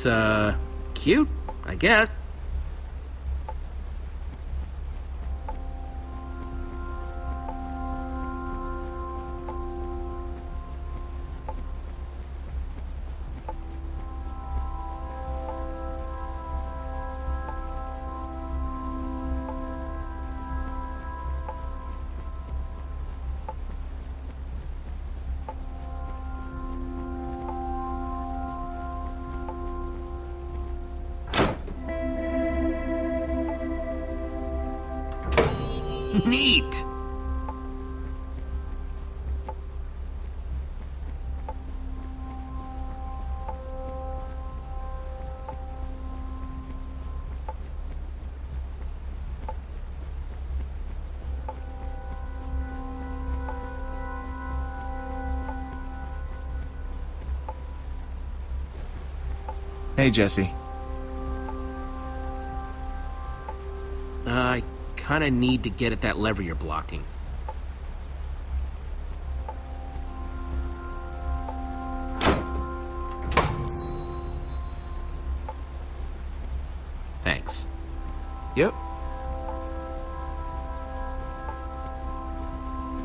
It's, cute, I guess. Neat! Hey, Jesse. I kinda need to get at that lever you're blocking. Thanks. Yep.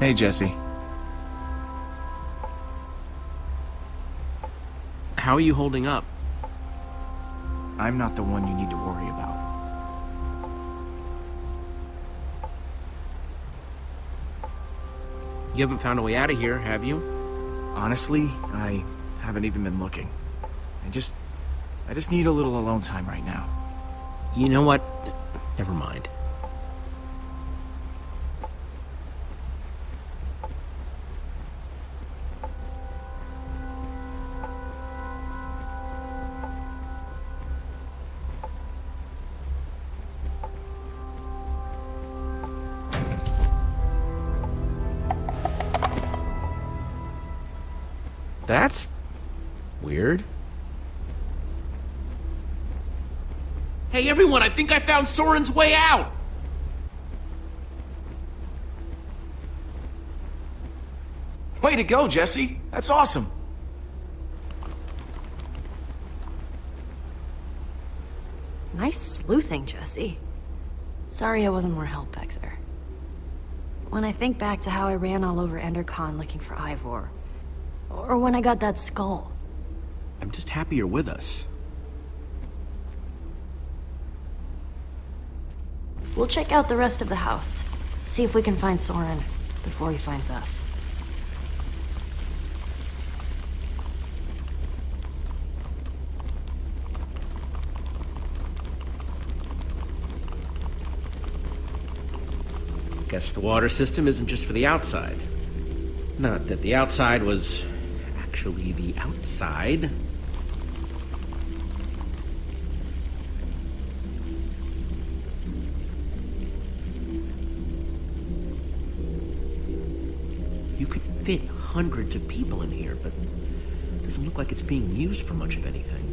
Hey, Jesse. How are you holding up? I'm not the one you need to worry about. You haven't found a way out of here, have you? Honestly, I haven't even been looking. I just need a little alone time right now. You know what? Never mind. That's weird. Hey everyone, I think I found Soren's way out! Way to go, Jesse! That's awesome! Nice sleuthing, Jesse. Sorry I wasn't more help back there. When I think back to how I ran all over Endercon looking for Ivor, or when I got that skull. I'm just happy you're with us. We'll check out the rest of the house. See if we can find Soren before he finds us. Guess the water system isn't just for the outside. Not that the outside was actually the outside. You could fit hundreds of people in here, but it doesn't look like it's being used for much of anything.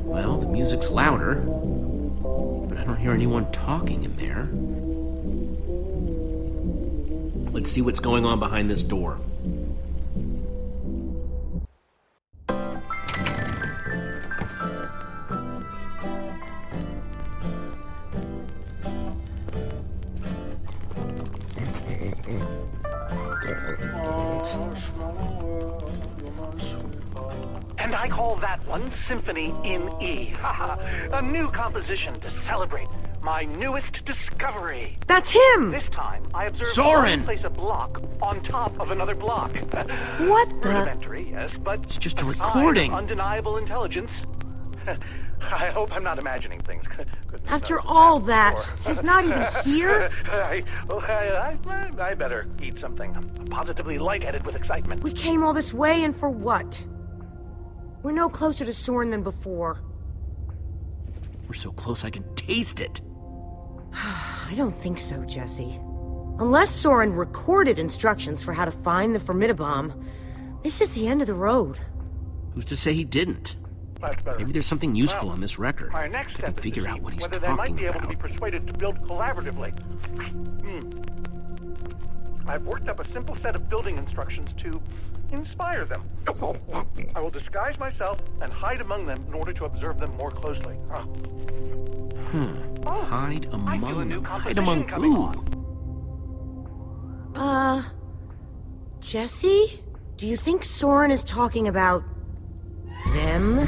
Well, the music's louder, but I don't hear anyone talking in there. Let's see what's going on behind this door. And I call that one Symphony in E. A new composition to celebrate my newest discovery. That's him! This time, I observed Soren! place a block on top of another block. What the? Rudimentary, yes, but It's just a sign of recording. Undeniable intelligence. I hope I'm not imagining things. Goodness After knows all I've that, before. he's not even here? I better eat something. I'm positively lightheaded with excitement. We came all this way, and for what? We're no closer to Soren than before. We're so close I can taste it. I don't think so, Jesse. Unless Soren recorded instructions for how to find the Formidabomb, this is the end of the road. Who's to say he didn't? That's better. Maybe there's something useful on this record. My next I can step is figure to out see what he's whether they might talking be able to be about. persuaded to build collaboratively. I've worked up a simple set of building instructions to inspire them. I will disguise myself and hide among them in order to observe them more closely. Hide I feel a among new them. Hide composition among coming who? on. Jesse? Do you think Soren is talking about them?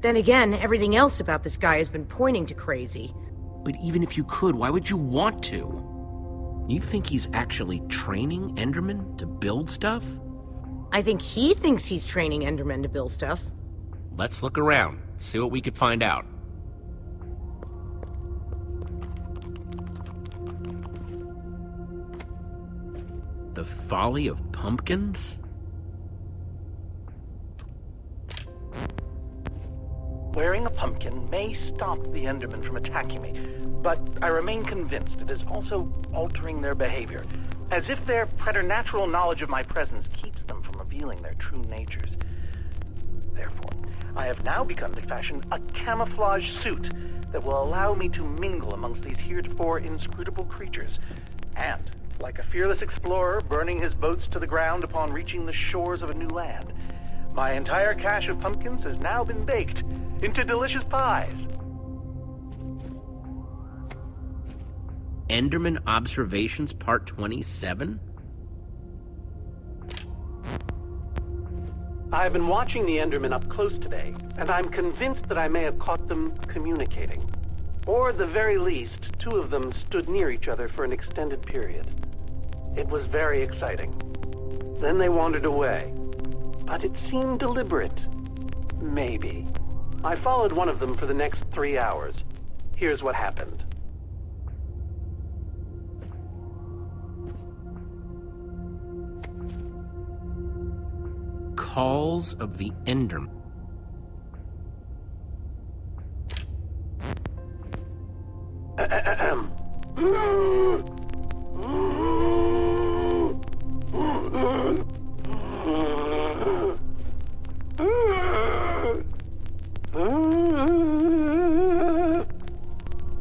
Then again, everything else about this guy has been pointing to crazy. But even if you could, why would you want to? You think he's actually training Endermen to build stuff? I think he thinks he's training Endermen to build stuff. Let's look around, see what we could find out. The Folly of Pumpkins? Wearing a pumpkin may stop the Endermen from attacking me, but I remain convinced it is also altering their behavior, as if their preternatural knowledge of my presence keeps them from revealing their true natures. Therefore, I have now begun to fashion a camouflage suit that will allow me to mingle amongst these heretofore inscrutable creatures, and, like a fearless explorer burning his boats to the ground upon reaching the shores of a new land, my entire cache of pumpkins has now been baked into delicious pies. Enderman Observations Part 27? I've been watching the Endermen up close today, and I'm convinced that I may have caught them communicating. Or at the very least, two of them stood near each other for an extended period. It was very exciting. Then they wandered away. But it seemed deliberate. Maybe. I followed one of them for the next 3 hours. Here's what happened. Calls of the Enderman.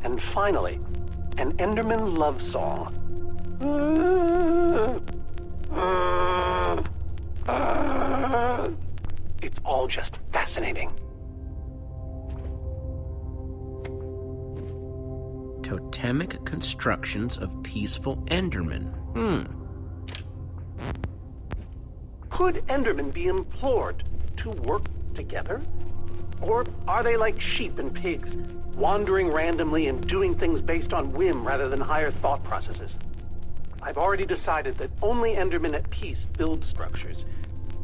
And finally, an Enderman love song. It's all just fascinating. Totemic constructions of peaceful Endermen. Could Endermen be implored to work together? Or are they like sheep and pigs, wandering randomly and doing things based on whim rather than higher thought processes? I've already decided that only Endermen at peace build structures.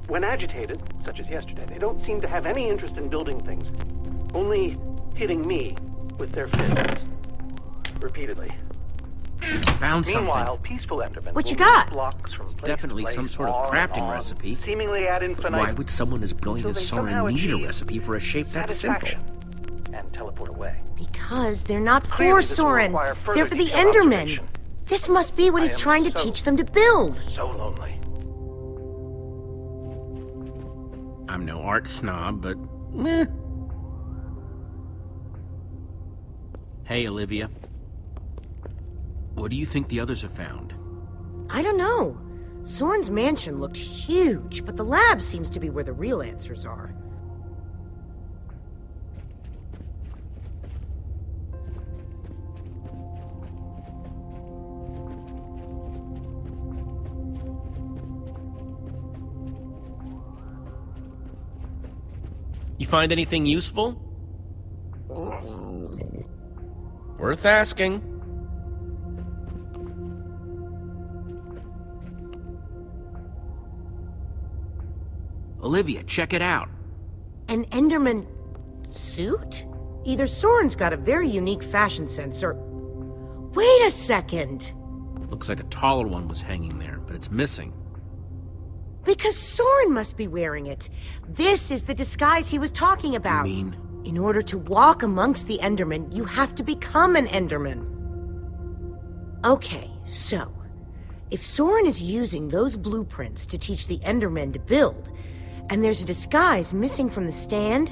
When agitated, such as yesterday, they don't seem to have any interest in building things, only hitting me with their fists. Repeatedly. Found something. Meanwhile, peaceful Endermen What you will got? move blocks from place to Definitely place, some sort of on crafting and on, recipe. seemingly ad infinitum. Why would someone as brilliant until as they somehow Soren need a achieve recipe for a shape that simple? satisfaction and teleport away. Because they're not for Clearly, this will Soren. require further They're for the detailed Endermen. observation. This must be what I he's am trying to so- teach them to build. So lonely. I'm no art snob, but meh. Hey, Olivia. What do you think the others have found? I don't know. Soren's mansion looked huge, but the lab seems to be where the real answers are. You find anything useful? Worth asking. Olivia, check it out. An Enderman suit? Either Soren's got a very unique fashion sense or... Wait a second! Looks like a taller one was hanging there, but it's missing. Because Soren must be wearing it. This is the disguise he was talking about. You mean? In order to walk amongst the Endermen, you have to become an Enderman. Okay, so, if Soren is using those blueprints to teach the Endermen to build, and there's a disguise missing from the stand...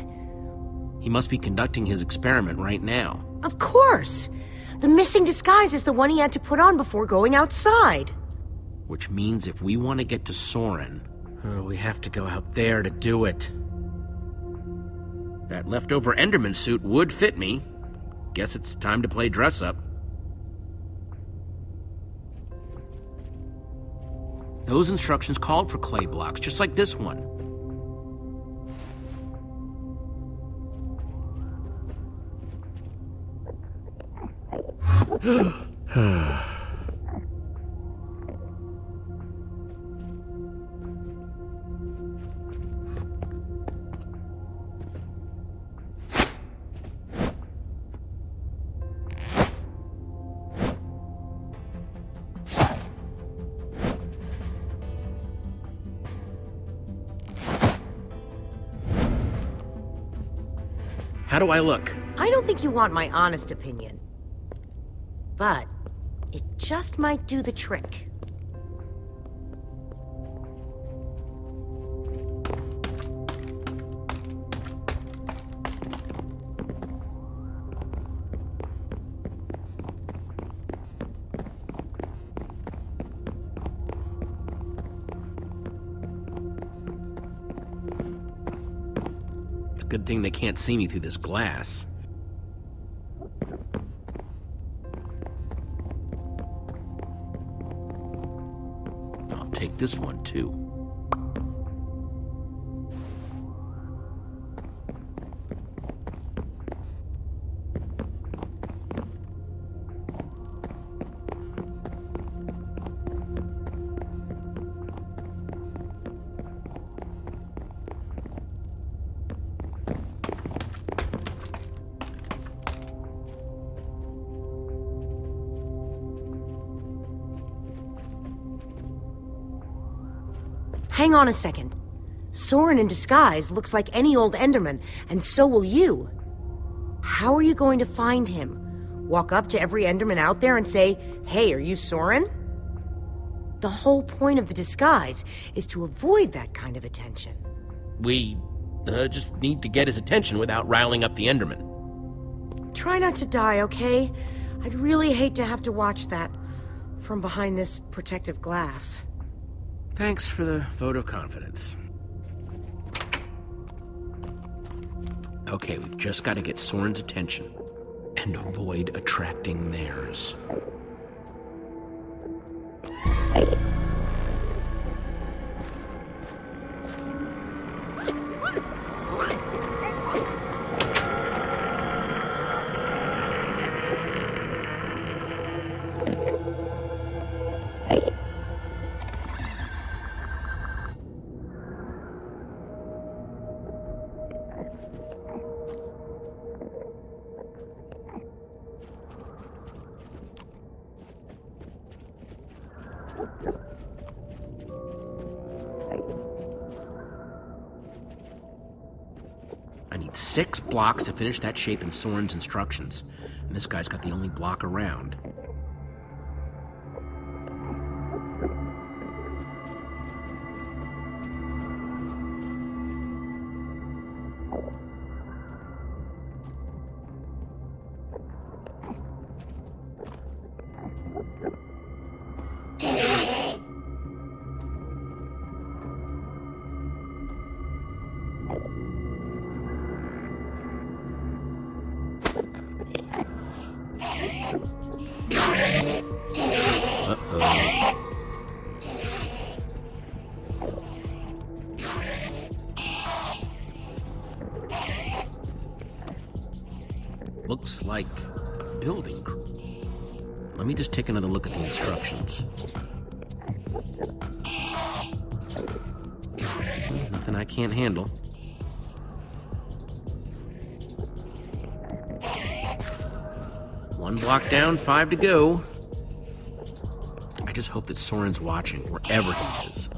He must be conducting his experiment right now. Of course! The missing disguise is the one he had to put on before going outside. Which means if we want to get to Soren, we have to go out there to do it. That leftover Enderman suit would fit me. Guess it's time to play dress-up. Those instructions called for clay blocks, just like this one. How do I look? I don't think you want my honest opinion. But it just might do the trick. Good thing they can't see me through this glass. I'll take this one, too. Hang on a second. Soren in disguise looks like any old Enderman, and so will you. How are you going to find him? Walk up to every Enderman out there and say, "Hey, are you Soren?" The whole point of the disguise is to avoid that kind of attention. We just need to get his attention without riling up the Enderman. Try not to die, okay? I'd really hate to have to watch that from behind this protective glass. Thanks for the vote of confidence. Okay, we've just got to get Soren's attention and avoid attracting theirs. I need 6 blocks to finish that shape in Soren's instructions, and this guy's got the only block around. Looks like a building crew. Let me just take another look at the instructions. Nothing I can't handle. One block down, 5 to go. I just hope that Soren's watching, wherever he is.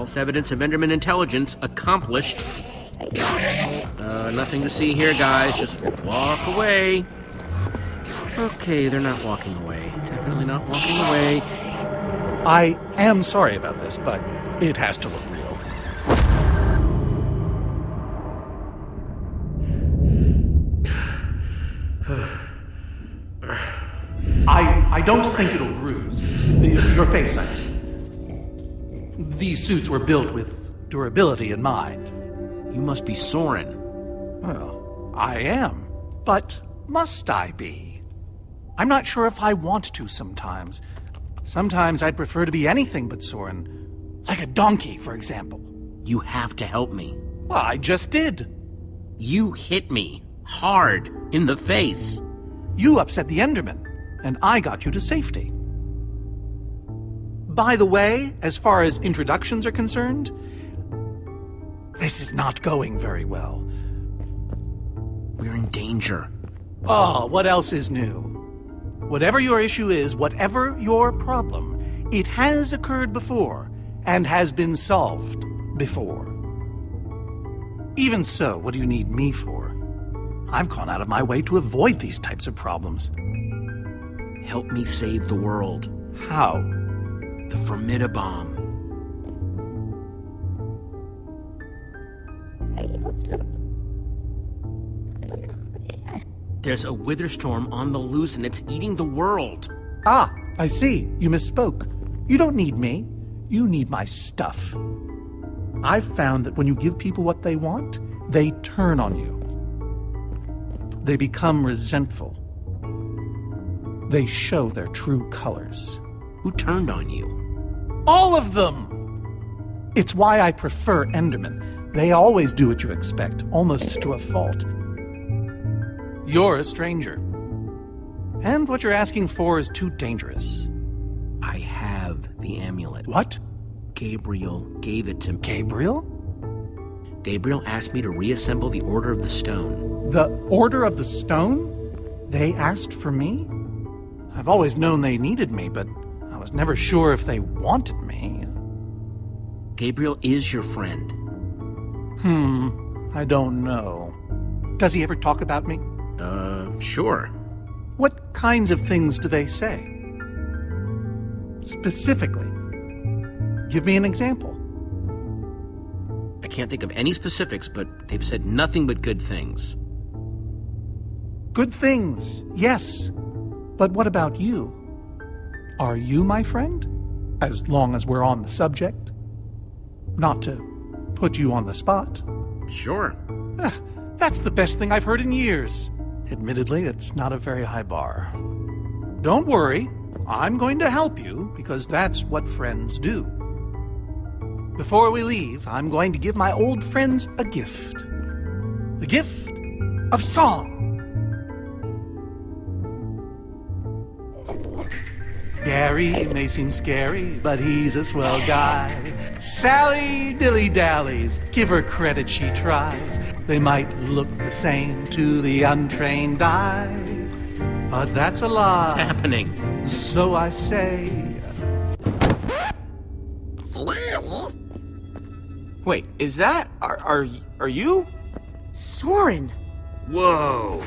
False evidence of Enderman intelligence accomplished. Nothing to see here, guys. Just walk away. Okay, they're not walking away. Definitely not walking away. I am sorry about this, but it has to look real. I don't think it'll bruise. Your face, I mean. These suits were built with durability in mind. You must be Soren. Well, I am. But must I be? I'm not sure if I want to sometimes. Sometimes I'd prefer to be anything but Soren. Like a donkey, for example. You have to help me. Well, I just did. You hit me. Hard. In the face. You upset the Endermen, and I got you to safety. By the way, as far as introductions are concerned, this is not going very well. We're in danger. Oh, what else is new? Whatever your issue is, whatever your problem, it has occurred before and has been solved before. Even so, what do you need me for? I've gone out of my way to avoid these types of problems. Help me save the world. How? The Formidabomb. There's a wither storm on the loose and it's eating the world. Ah, I see. You misspoke. You don't need me. You need my stuff. I've found that when you give people what they want, they turn on you. They become resentful. They show their true colors. Who turned on you? All of them! It's why I prefer Endermen. They always do what you expect, almost to a fault. You're a stranger. And what you're asking for is too dangerous. I have the amulet. What? Gabriel gave it to me. Gabriel? Gabriel asked me to reassemble the Order of the Stone. The Order of the Stone? They asked for me? I've always known they needed me, but I was never sure if they wanted me. Gabriel is your friend. I don't know. Does he ever talk about me? Sure. What kinds of things do they say? Specifically. Give me an example. I can't think of any specifics, but they've said nothing but good things. Good things, yes. But what about you? Are you my friend? As long as we're on the subject. Not to put you on the spot. Sure. That's the best thing I've heard in years. Admittedly, it's not a very high bar. Don't worry, I'm going to help you because that's what friends do. Before we leave, I'm going to give my old friends a gift. The gift of song. Gary may seem scary, but he's a swell guy. Sally dilly-dallies, give her credit, she tries. They might look the same to the untrained eye, but that's a lie. What's happening? So I say... Wait, is that... Are you? Soren! Whoa.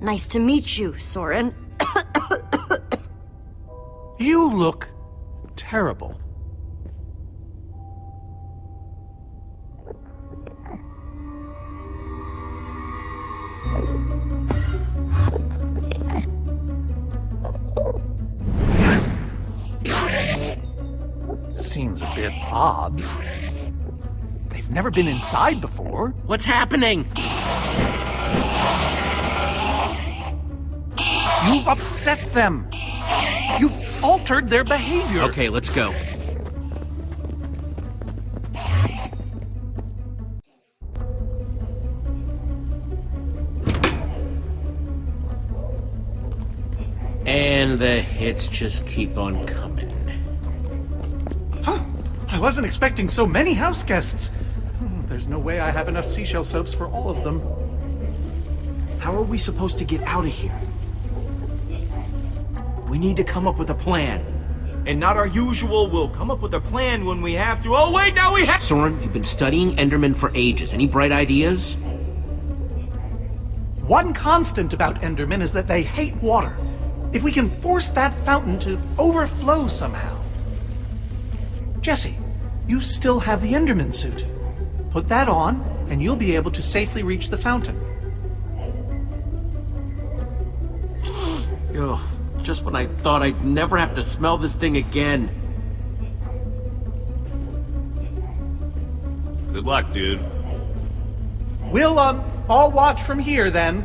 Nice to meet you, Soren. You look terrible. Seems a bit odd. They've never been inside before. What's happening? You've upset them. You've altered their behavior. Okay, let's go. And the hits just keep on coming. Huh? I wasn't expecting so many house guests. There's no way I have enough seashell soaps for all of them. How are we supposed to get out of here? We need to come up with a plan. And not our usual, we'll come up with a plan when we have to. Oh, wait, now we have. Soren, you've been studying Endermen for ages. Any bright ideas? One constant about Endermen is that they hate water. If we can force that fountain to overflow somehow. Jesse, you still have the Enderman suit. Put that on, and you'll be able to safely reach the fountain. Ugh, just when I thought I'd never have to smell this thing again. Good luck, dude. We'll, all watch from here, then.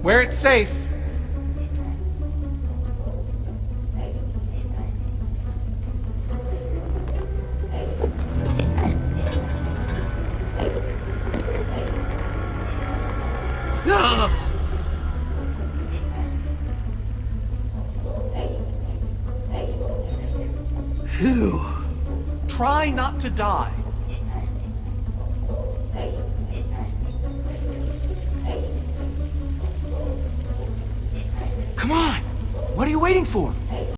Where it's safe. Ugh. Phew. Try not to die. Come on! What are you waiting for?